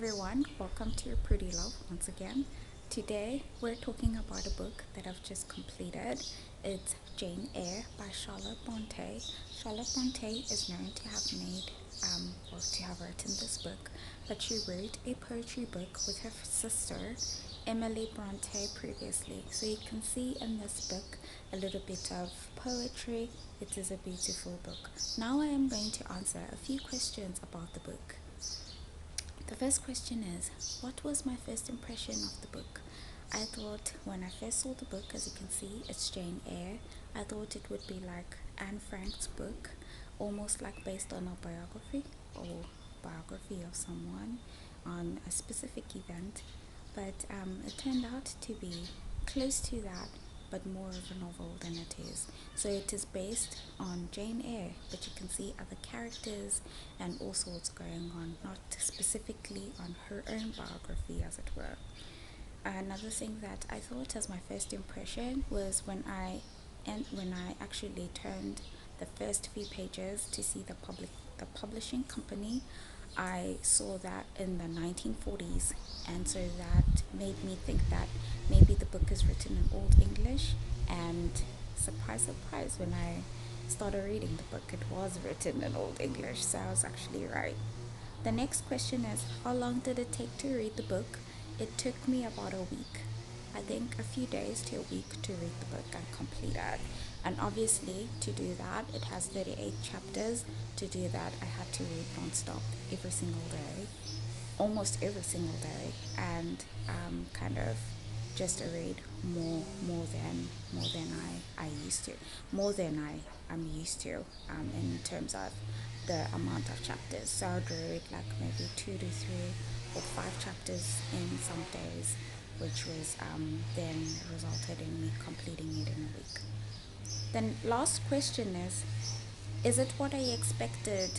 Everyone, welcome to Your Pretty Love once again. Today we're talking about a book that I've just completed. It's Jane Eyre by Charlotte Bronte. Charlotte Bronte is known to have to have written this book, but she wrote a poetry book with her sister Emily Bronte previously. So you can see in this book a little bit of poetry. It is a beautiful book. Now I am going to answer a few questions about the book. The first question is, what was my first impression of the book? I thought when I first saw the book, as you can see, it's Jane Eyre. I thought it would be like Anne Frank's book, almost like based on a biography or biography of someone on a specific event. But it turned out to be close to that, but more of a novel than it is. So it is based on Jane Eyre, but you can see other characters and all sorts going on, not specifically on her own biography, as it were. Another thing that I thought as my first impression was when I actually turned the first few pages to see the publishing company. I saw that in the 1940s, and so that made me think that maybe the book is written in Old English. And surprise, surprise, when I started reading the book, it was written in Old English, so I was actually right. The next question is, how long did it take to read the book? It took me about a week. I think a few days to a week to read the book and complete it. And obviously, to do that, it has 38 chapters. To do that, I had to read non-stop every single day, almost every single day, and kind of just read more than I used to, more than I am used to in terms of the amount of chapters. So I'd read like maybe 2 to 3 or 5 chapters in some days, which was then resulted in me completing it in a week. Then last question is it what I expected?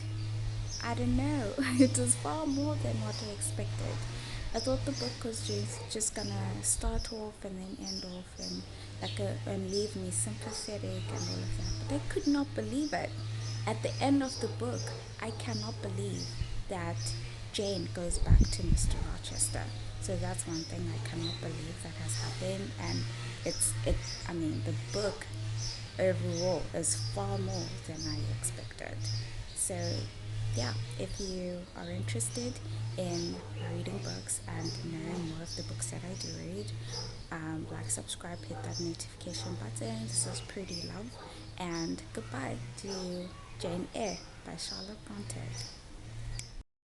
I don't know. It was far more than what I expected. I thought the book was just gonna start off and then end off and leave me sympathetic and all of that. But I could not believe it. At the end of the book, I cannot believe that Jane goes back to Mr. Rochester. So that's one thing I cannot believe that has happened, and I mean, the book overall is far more than I expected. So yeah, if you are interested in reading books and knowing more of the books that I do read, like, subscribe, hit that notification button. This is Pretty Love, and goodbye to Jane Eyre by Charlotte Bronte.